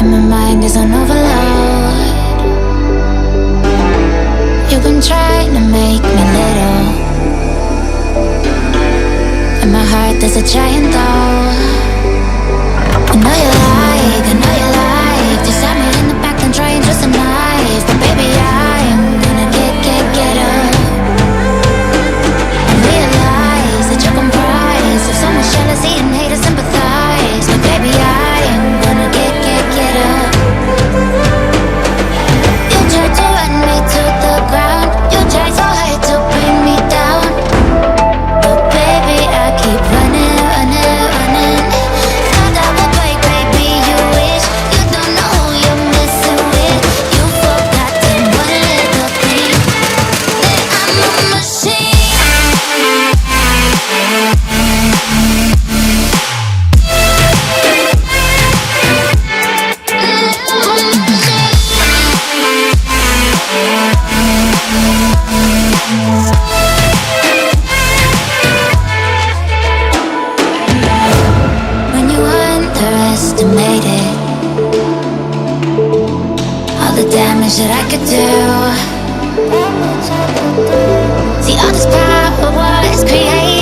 and my mind is on overload. You've been trying to make me little, in my heart there's a giant though. I know you like to stab me in the back and try and twist a knife, but baby I'm gonna get up. I realize that you're comprised of so much jealousy and hate to sympathize, but baby I'm gonna get up. You tried to run me to the ground, you tried so hard to bring me down, but baby I keep running. Thought I would break, baby, you wish. You don't know who you're messing with. You forgot that one little thing, that I'm a machine. When you underestimated all the damage that I could do, see all this power was created